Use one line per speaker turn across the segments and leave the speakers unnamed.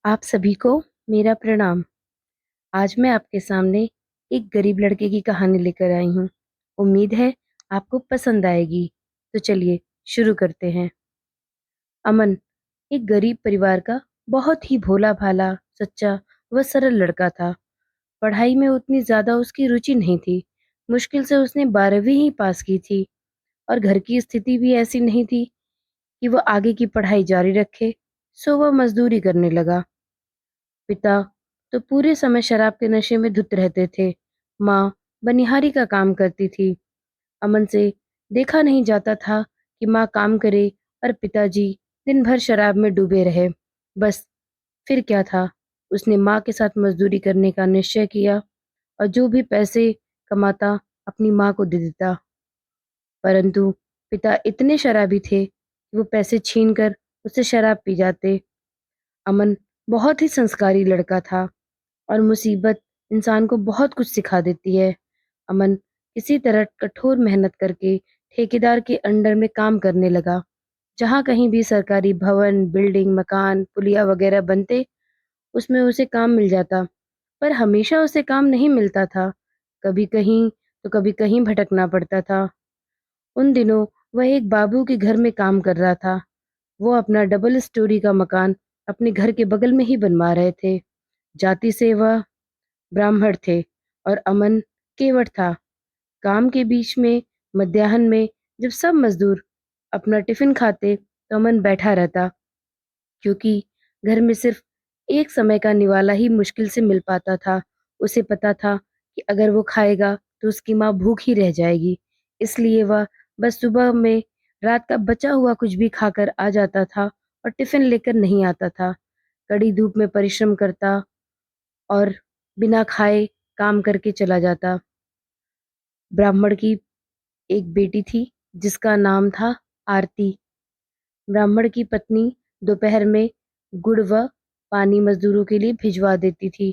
आप सभी को मेरा प्रणाम। आज मैं आपके सामने एक गरीब लड़के की कहानी लेकर आई हूँ। उम्मीद है आपको पसंद आएगी। तो चलिए शुरू करते हैं। अमन एक गरीब परिवार का बहुत ही भोला भाला, सच्चा व सरल लड़का था। पढ़ाई में उतनी ज्यादा उसकी रुचि नहीं थी। मुश्किल से उसने 12वीं ही पास की थी और घर की स्थिति भी ऐसी नहीं थी कि वह आगे की पढ़ाई जारी रखे। सो वह मजदूरी करने लगा। पिता तो पूरे समय शराब के नशे में धुत रहते थे। माँ बनिहारी का काम करती थी। अमन से देखा नहीं जाता था कि माँ काम करे और पिताजी दिन भर शराब में डूबे रहे। बस फिर क्या था, उसने माँ के साथ मजदूरी करने का निश्चय किया और जो भी पैसे कमाता अपनी माँ को दे देता। परंतु पिता इतने शराबी थे कि वो पैसे छीन कर उससे शराब पी जाते। अमन बहुत ही संस्कारी लड़का था और मुसीबत इंसान को बहुत कुछ सिखा देती है। अमन किसी तरह कठोर मेहनत करके ठेकेदार के अंडर में काम करने लगा। जहाँ कहीं भी सरकारी भवन, बिल्डिंग, मकान, पुलिया वगैरह बनते, उसमें उसे काम मिल जाता। पर हमेशा उसे काम नहीं मिलता था। कभी कहीं तो कभी कहीं भटकना पड़ता था। उन दिनों वह एक बाबू के घर में काम कर रहा था। वो अपना डबल स्टोरी का मकान अपने घर के बगल में ही बनवा रहे थे। जाति से वह ब्राह्मण थे और अमन केवट था। काम के बीच में मध्याह्न में जब सब मजदूर अपना टिफिन खाते तो अमन बैठा रहता, क्योंकि घर में सिर्फ एक समय का निवाला ही मुश्किल से मिल पाता था। उसे पता था कि अगर वो खाएगा तो उसकी माँ भूखी रह जाएगी। इसलिए वह बस सुबह में रात का बचा हुआ कुछ भी खाकर आ जाता था और टिफिन लेकर नहीं आता था। कड़ी धूप में परिश्रम करता और बिना खाए काम करके चला जाता। ब्राह्मण की एक बेटी थी जिसका नाम था आरती। ब्राह्मण की पत्नी दोपहर में गुड़ व पानी मजदूरों के लिए भिजवा देती थी,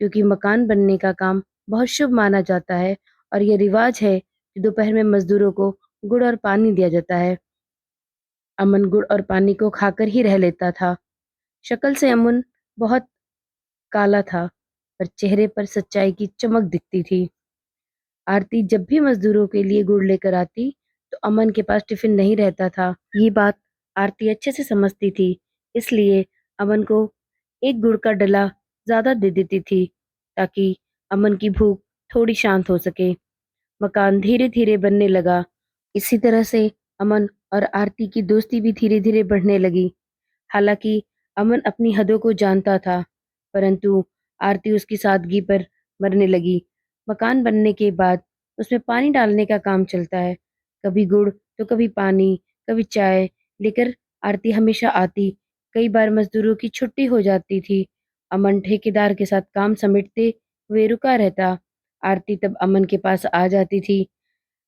क्योंकि मकान बनने का काम बहुत शुभ माना जाता है और यह रिवाज है कि दोपहर में मजदूरों को गुड़ और पानी दिया जाता है। अमन गुड़ और पानी को खाकर ही रह लेता था। शक्ल से अमन बहुत काला था, पर चेहरे पर सच्चाई की चमक दिखती थी। आरती जब भी मजदूरों के लिए गुड़ लेकर आती तो अमन के पास टिफिन नहीं रहता था। ये बात आरती अच्छे से समझती थी, इसलिए अमन को एक गुड़ का डला ज्यादा दे देती थी ताकि अमन की भूख थोड़ी शांत हो सके। मकान धीरे धीरे बनने लगा। इसी तरह से अमन और आरती की दोस्ती भी धीरे धीरे बढ़ने लगी। हालांकि अमन अपनी हदों को जानता था, परंतु आरती उसकी सादगी पर मरने लगी। मकान बनने के बाद उसमें पानी डालने का काम चलता है। कभी गुड़ तो कभी पानी, कभी चाय लेकर आरती हमेशा आती। कई बार मजदूरों की छुट्टी हो जाती थी। अमन ठेकेदार के साथ काम समेटते हुए रुका रहता। आरती तब अमन के पास आ जाती थी।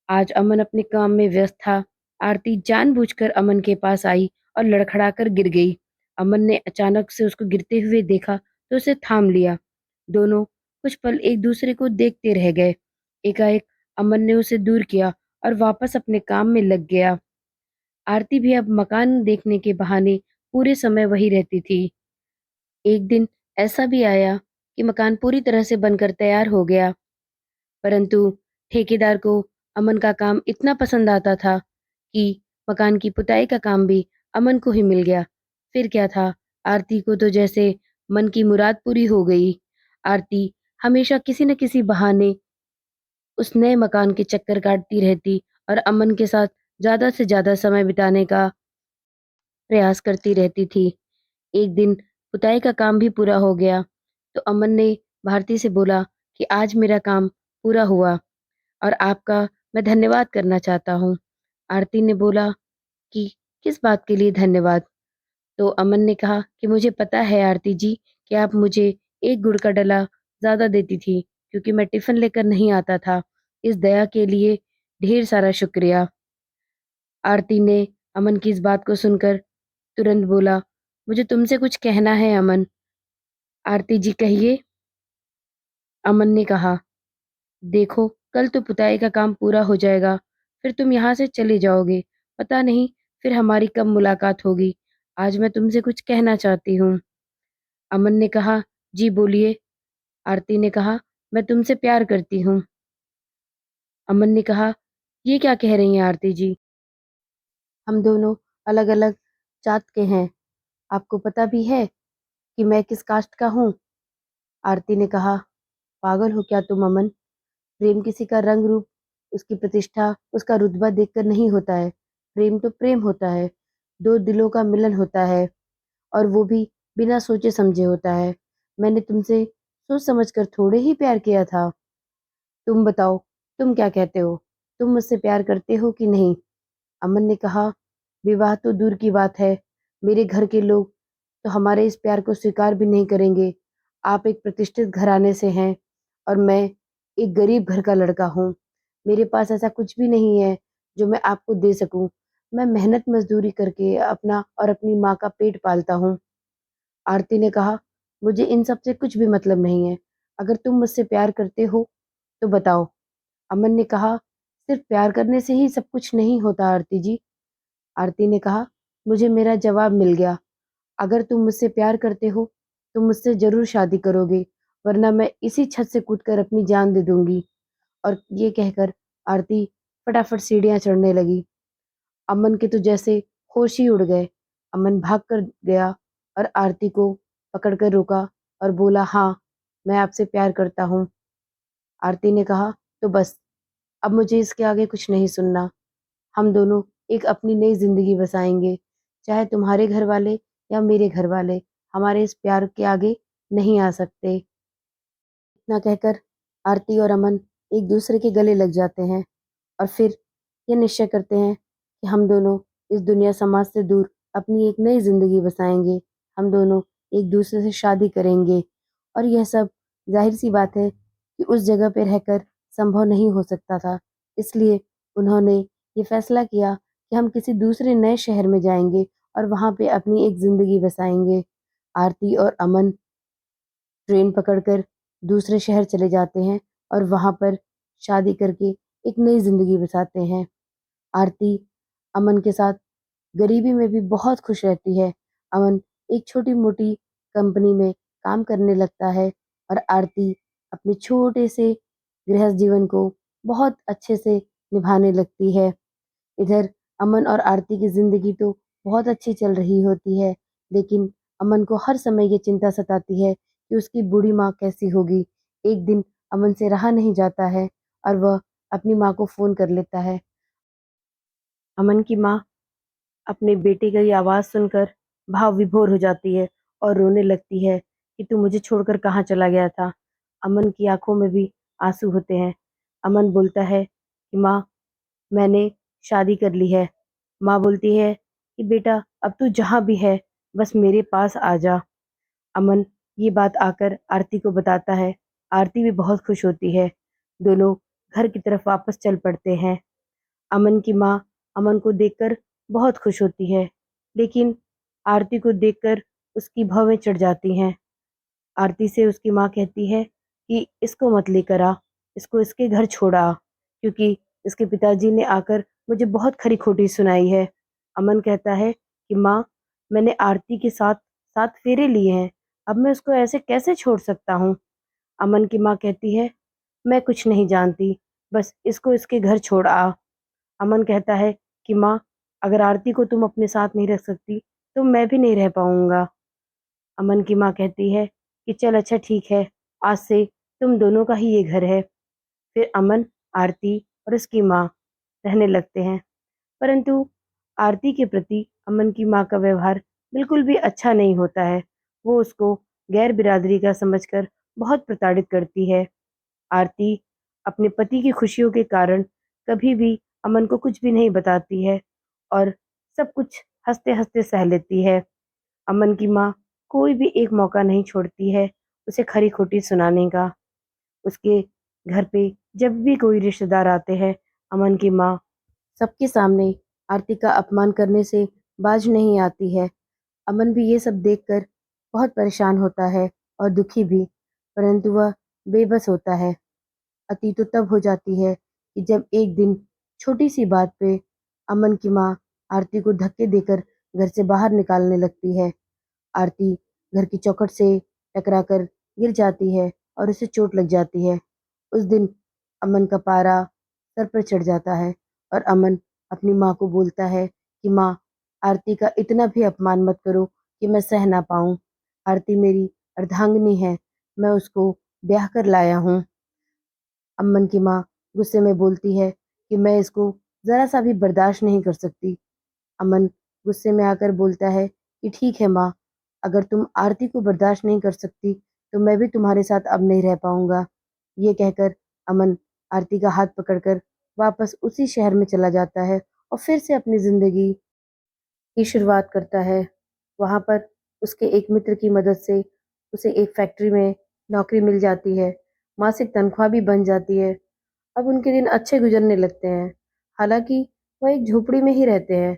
आज अमन अपने काम में व्यस्त था। आरती जानबूझकर अमन के पास आई और लड़खड़ाकर गिर गई। अमन ने अचानक से उसको गिरते हुए देखा तो उसे थाम लिया। दोनों कुछ पल एक दूसरे को देखते रह गए। एकाएक अमन ने उसे दूर किया और वापस अपने काम में लग गया। आरती भी अब मकान देखने के बहाने पूरे समय वही रहती थी। एक दिन ऐसा भी आया कि मकान पूरी तरह से बनकर तैयार हो गया, परंतु ठेकेदार को अमन का काम इतना पसंद आता था कि मकान की पुताई का काम भी अमन को ही मिल गया। फिर क्या था, आरती को तो जैसे मन की मुराद पूरी हो गई। आरती हमेशा किसी न किसी बहाने उस नए मकान के चक्कर काटती रहती और अमन के साथ ज्यादा से ज्यादा समय बिताने का प्रयास करती रहती थी। एक दिन पुताई का काम भी पूरा हो गया तो अमन ने भारती से बोला कि आज मेरा काम पूरा हुआ और आपका मैं धन्यवाद करना चाहता हूँ। आरती ने बोला कि किस बात के लिए धन्यवाद? तो अमन ने कहा कि मुझे पता है आरती जी कि आप मुझे एक गुड़ का डला ज्यादा देती थी, क्योंकि मैं टिफिन लेकर नहीं आता था। इस दया के लिए ढेर सारा शुक्रिया। आरती ने अमन की इस बात को सुनकर तुरंत बोला, मुझे तुमसे कुछ कहना है अमन। आरती जी कहिए। अमन ने कहा, देखो कल तो पुताई का काम पूरा हो जाएगा, फिर तुम यहाँ से चले जाओगे। पता नहीं फिर हमारी कब मुलाकात होगी। आज मैं तुमसे कुछ कहना चाहती हूँ। अमन ने कहा, जी बोलिए। आरती ने कहा, मैं तुमसे प्यार करती हूँ। अमन ने कहा, ये क्या कह रही हैं आरती जी? हम दोनों अलग अलग जात के हैं। आपको पता भी है कि मैं किस कास्ट का हूँ? आरती ने कहा, पागल हो क्या तुम अमन? प्रेम किसी का रंग रूप, उसकी प्रतिष्ठा, उसका रुतबा देखकर नहीं होता है। प्रेम तो प्रेम होता है, दो दिलों का मिलन होता है, और वो भी बिना सोचे समझे होता है। मैंने तुमसे सोच समझकर थोड़े ही प्यार किया था। तुम बताओ, तुम क्या कहते हो? तुम मुझसे प्यार करते हो कि नहीं? अमन ने कहा, विवाह तो दूर की बात है, मेरे घर के लोग तो हमारे इस प्यार को स्वीकार भी नहीं करेंगे। आप एक प्रतिष्ठित घराने से हैं और मैं एक गरीब घर का लड़का हूँ। मेरे पास ऐसा कुछ भी नहीं है जो मैं आपको दे सकूं। मैं मेहनत मजदूरी करके अपना और अपनी माँ का पेट पालता हूँ। आरती ने कहा, मुझे इन सब से कुछ भी मतलब नहीं है। अगर तुम मुझसे प्यार करते हो तो बताओ। अमन ने कहा, सिर्फ प्यार करने से ही सब कुछ नहीं होता आरती जी। आरती ने कहा, मुझे मेरा जवाब मिल गया। अगर तुम मुझसे प्यार करते हो तो मुझसे जरूर शादी करोगे, वरना मैं इसी छत से कूदकर अपनी जान दे दूंगी। और ये कहकर आरती फटाफट सीढ़ियां चढ़ने लगी। अमन के तो जैसे होश ही उड़ गए। अमन भाग कर गया और आरती को पकड़कर रोका और बोला, हाँ, मैं आपसे प्यार करता हूँ। आरती ने कहा, तो बस, अब मुझे इसके आगे कुछ नहीं सुनना। हम दोनों एक अपनी नई जिंदगी बसाएंगे, चाहे तुम्हारे घर वाले या मेरे घर वाले हमारे इस प्यार के आगे नहीं आ सकते। इतना कहकर आरती और अमन एक दूसरे के गले लग जाते हैं और फिर ये निश्चय करते हैं कि हम दोनों इस दुनिया समाज से दूर अपनी एक नई जिंदगी बसाएंगे। हम दोनों एक दूसरे से शादी करेंगे। और यह सब जाहिर सी बात है कि उस जगह पर रहकर संभव नहीं हो सकता था। इसलिए उन्होंने ये फैसला किया कि हम किसी दूसरे नए शहर में जाएंगे और वहां पे अपनी एक जिंदगी बसाएंगे। आरती और अमन ट्रेन पकड़कर दूसरे शहर चले जाते हैं और वहां पर शादी करके एक नई जिंदगी बसाते हैं। आरती अमन के साथ गरीबी में भी बहुत खुश रहती है। अमन एक छोटी मोटी कंपनी में काम करने लगता है और आरती अपने छोटे से गृहस्थ जीवन को बहुत अच्छे से निभाने लगती है। इधर अमन और आरती की जिंदगी तो बहुत अच्छी चल रही होती है, लेकिन अमन को हर समय ये चिंता सताती है कि उसकी बूढ़ी माँ कैसी होगी। एक दिन अमन से रहा नहीं जाता है और वह अपनी माँ को फोन कर लेता है। अमन की माँ अपने बेटे की आवाज सुनकर भाव विभोर हो जाती है और रोने लगती है कि तू मुझे छोड़कर कहाँ चला गया था। अमन की आंखों में भी आंसू होते हैं। अमन बोलता है कि माँ, मैंने शादी कर ली है। माँ बोलती है कि बेटा, अब तू जहाँ भी है बस मेरे पास आ जा। अमन ये बात आकर आरती को बताता है। आरती भी बहुत खुश होती है। दोनों घर की तरफ वापस चल पड़ते हैं। अमन की माँ अमन को देखकर बहुत खुश होती है, लेकिन आरती को देखकर उसकी भवें चढ़ जाती हैं। आरती से उसकी माँ कहती है कि इसको मत लेकर आ, इसको इसके घर छोड़ आ, क्योंकि इसके पिताजी ने आकर मुझे बहुत खरी खोटी सुनाई है। अमन कहता है कि माँ, मैंने आरती के साथ 7 फेरे लिए हैं, अब मैं उसको ऐसे कैसे छोड़ सकता हूँ? अमन की माँ कहती है, मैं कुछ नहीं जानती, बस इसको इसके घर छोड़ आ। अमन कहता है कि माँ, अगर आरती को तुम अपने साथ नहीं रख सकती तो मैं भी नहीं रह पाऊंगा। अमन की माँ कहती है कि चल अच्छा ठीक है, आज से तुम दोनों का ही ये घर है। फिर अमन, आरती और उसकी माँ रहने लगते हैं। परंतु आरती के प्रति अमन की माँ का व्यवहार बिल्कुल भी अच्छा नहीं होता है। वो उसको गैर बिरादरी का समझकर बहुत प्रताड़ित करती है। आरती अपने पति की खुशियों के कारण कभी भी अमन को कुछ भी नहीं बताती है और सब कुछ हंसते हंसते सह लेती है। अमन की माँ कोई भी एक मौका नहीं छोड़ती है उसे खरी खोटी सुनाने का। उसके घर पे जब भी कोई रिश्तेदार आते हैं, अमन की माँ सबके सामने आरती का अपमान करने से बाज नहीं आती है। अमन भी ये सब देखकर बहुत परेशान होता है और दुखी भी, परंतु वह बेबस होता है। अति तो तब हो जाती है कि जब एक दिन छोटी सी बात पे अमन की माँ आरती को धक्के देकर घर से बाहर निकालने लगती है। आरती घर की चौखट से टकराकर गिर जाती है और उसे चोट लग जाती है। उस दिन अमन का पारा सर पर चढ़ जाता है और अमन अपनी माँ को बोलता है कि माँ, आरती का इतना भी अपमान मत करो कि मैं सह ना पाऊँ। आरती मेरी अर्धांगिनी है, मैं उसको ब्याह कर लाया हूँ। अमन की माँ गुस्से में बोलती है कि मैं इसको ज़रा सा भी बर्दाश्त नहीं कर सकती। अमन गुस्से में आकर बोलता है कि ठीक है माँ, अगर तुम आरती को बर्दाश्त नहीं कर सकती तो मैं भी तुम्हारे साथ अब नहीं रह पाऊंगा। ये कहकर अमन आरती का हाथ पकड़कर वापस उसी शहर में चला जाता है और फिर से अपनी जिंदगी की शुरुआत करता है। वहाँ पर उसके एक मित्र की मदद से उसे एक फैक्ट्री में नौकरी मिल जाती है। मासिक तनख्वाह भी बन जाती है। अब उनके दिन अच्छे गुजरने लगते हैं। हालांकि वह एक झोपड़ी में ही रहते हैं,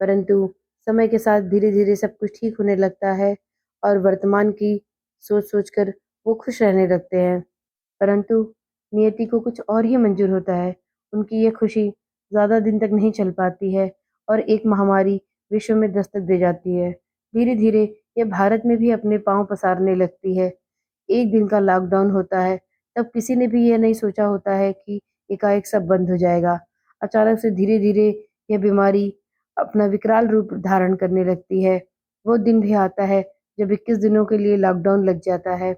परंतु समय के साथ धीरे धीरे सब कुछ ठीक होने लगता है और वर्तमान की सोच सोचकर वो खुश रहने लगते हैं। परंतु नियति को कुछ और ही मंजूर होता है। उनकी ये खुशी ज्यादा दिन तक नहीं चल पाती है और एक महामारी विश्व में दस्तक दे जाती है। धीरे धीरे ये भारत में भी अपने पांव पसारने लगती है। एक दिन का लॉकडाउन होता है। तब किसी ने भी यह नहीं सोचा होता है कि एकाएक सब बंद हो जाएगा। अचानक से धीरे धीरे यह बीमारी अपना विकराल रूप धारण करने लगती है। वो दिन भी आता है जब 21 दिनों के लिए लॉकडाउन लग जाता है।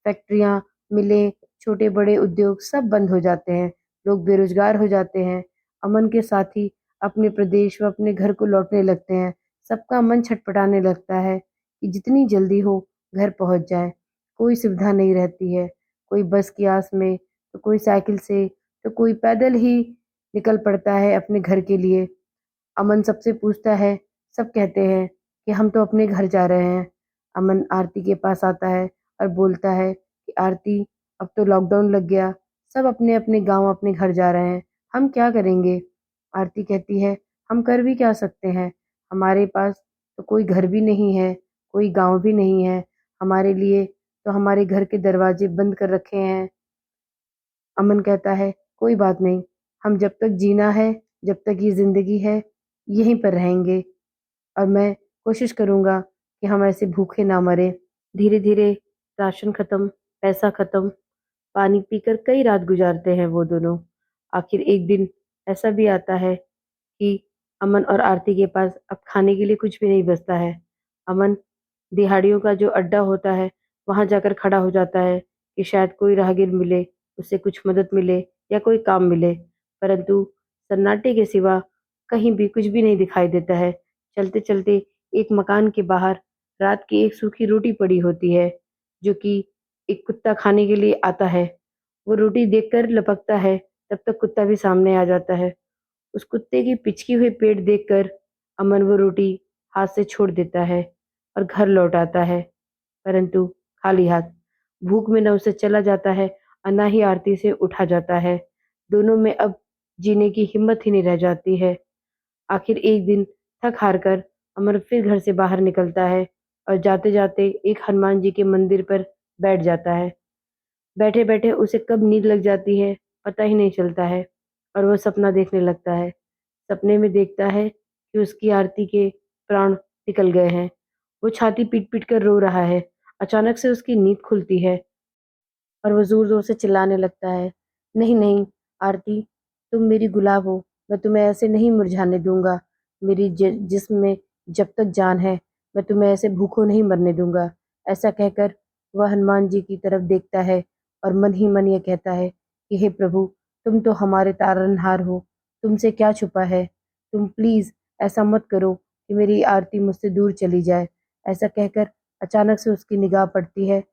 फैक्ट्रियां, मिलें, छोटे बड़े उद्योग सब बंद हो जाते हैं। लोग बेरोजगार हो जाते हैं। अमन के साथी अपने प्रदेश व अपने घर को लौटने लगते हैं। सबका मन छटपटाने लगता है कि जितनी जल्दी हो घर पहुंच जाए। कोई सुविधा नहीं रहती है। कोई बस की आस में, तो कोई साइकिल से, तो कोई पैदल ही निकल पड़ता है अपने घर के लिए। अमन सबसे पूछता है। सब कहते हैं कि हम तो अपने घर जा रहे हैं। अमन आरती के पास आता है और बोलता है कि आरती, अब तो लॉकडाउन लग गया, सब अपने अपने गांव अपने घर जा रहे हैं, हम क्या करेंगे। आरती कहती है, हम कर भी क्या सकते हैं, हमारे पास तो कोई घर भी नहीं है, कोई गांव भी नहीं है। हमारे लिए तो हमारे घर के दरवाजे बंद कर रखे हैं। अमन कहता है, कोई बात नहीं, हम जब तक जीना है, जब तक ये जिंदगी है, यहीं पर रहेंगे और मैं कोशिश करूंगा कि हम ऐसे भूखे ना मरे। धीरे धीरे राशन खत्म, पैसा खत्म, पानी पीकर कई रात गुजारते हैं वो दोनों। आखिर एक दिन ऐसा भी आता है कि अमन और आरती के पास अब खाने के लिए कुछ भी नहीं बचता है। अमन दिहाड़ियों का जो अड्डा होता है वहां जाकर खड़ा हो जाता है कि शायद कोई राहगीर मिले, उससे कुछ मदद मिले या कोई काम मिले। परंतु सन्नाटे के सिवा कहीं भी कुछ भी नहीं दिखाई देता है। चलते चलते एक मकान के बाहर रात की एक सूखी रोटी पड़ी होती है, जो कि एक कुत्ता खाने के लिए आता है। वो रोटी देखकर लपकता है, तब तक कुत्ता भी सामने आ जाता है। उस कुत्ते की पिचकी हुई पेट देखकर अमन वो रोटी हाथ से छोड़ देता है और घर लौट आता है, परंतु खाली हाथ। भूख में न उसे चला जाता है और न ही आरती से उठा जाता है। दोनों में अब जीने की हिम्मत ही नहीं रह जाती है। आखिर एक दिन थक हार कर अमर फिर घर से बाहर निकलता है और जाते जाते एक हनुमान जी के मंदिर पर बैठ जाता है। बैठे बैठे उसे कब नींद लग जाती है पता ही नहीं चलता है और वह सपना देखने लगता है। सपने में देखता है कि उसकी आरती के प्राण निकल गए हैं। वो छाती पीट पीट कर रो रहा है। अचानक से उसकी नींद खुलती है और वो जोर जोर से चिल्लाने लगता है, नहीं नहीं आरती, तुम मेरी गुलाब हो, मैं तुम्हें ऐसे नहीं मुरझाने दूंगा। मेरी जिस्म में जब तक जान है, मैं तुम्हें ऐसे भूखों नहीं मरने दूंगा। ऐसा कहकर वह हनुमान जी की तरफ देखता है और मन ही मन ये कहता है कि हे प्रभु, तुम तो हमारे तारनहार हो, तुमसे क्या छुपा है, तुम प्लीज ऐसा मत करो कि मेरी आरती मुझसे दूर चली जाए। ऐसा कहकर अचानक से उसकी निगाह पड़ती है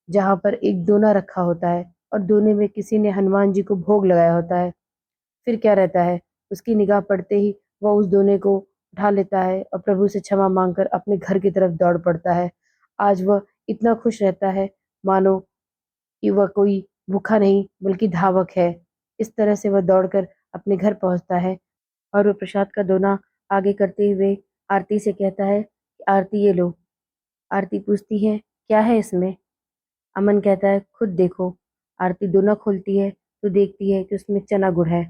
जहाँ पर एक दोना रखा होता है और दोने में किसी ने हनुमान जी को भोग लगाया होता है। फिर क्या रहता है, उसकी निगाह पड़ते ही वह उस दोने को उठा लेता है और प्रभु से क्षमा मांगकर अपने घर की तरफ दौड़ पड़ता है। आज वह इतना खुश रहता है मानो कि वह कोई भूखा नहीं बल्कि धावक है। इस तरह से वह दौड़कर अपने घर पहुंचता है और वह प्रसाद का दोना आगे करते हुए आरती से कहता है कि आरती ये लो। आरती पूछती है, क्या है इसमें। अमन कहता है, खुद देखो। आरती दोना खोलती है तो देखती है कि उसमें चना गुड़ है।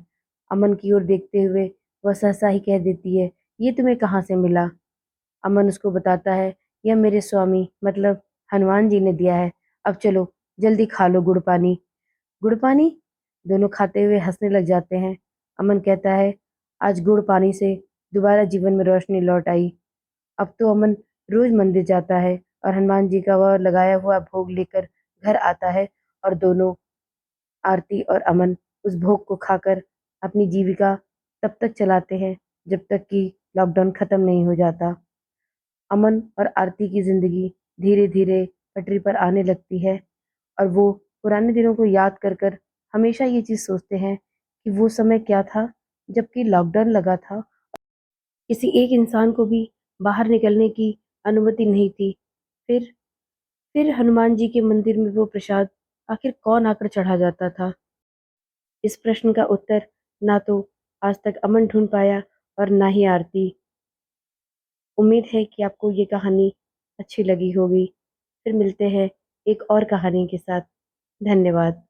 अमन की ओर देखते हुए वह सहसा ही कह देती है, ये तुम्हें कहाँ से मिला। अमन उसको बताता है, यह मेरे स्वामी मतलब हनुमान जी ने दिया है। अब चलो जल्दी खा लो गुड़ पानी। गुड़ पानी? दोनों खाते हुए हंसने लग जाते हैं। अमन कहता है, आज गुड़ पानी से दोबारा जीवन में रोशनी लौट आई। अब तो अमन रोज मंदिर जाता है और हनुमान जी का वह लगाया हुआ भोग लेकर घर आता है, और दोनों, आरती और अमन, उस भोग को खाकर अपनी जीविका तब तक चलाते हैं जब तक कि लॉकडाउन खत्म नहीं हो जाता। अमन और आरती की जिंदगी धीरे धीरे पटरी पर आने लगती है, और वो पुराने दिनों को याद कर कर हमेशा ये चीज सोचते हैं कि वो समय क्या था जबकि लॉकडाउन लगा था, किसी एक इंसान को भी बाहर निकलने की अनुमति नहीं थी। फिर फिर हनुमान जी के मंदिर में वो प्रसाद आखिर कौन आकर चढ़ा जाता था? इस प्रश्न का उत्तर ना तो आज तक अमन ढूंढ पाया और ना ही आरती। उम्मीद है कि आपको ये कहानी अच्छी लगी होगी। फिर मिलते हैं एक और कहानी के साथ। धन्यवाद।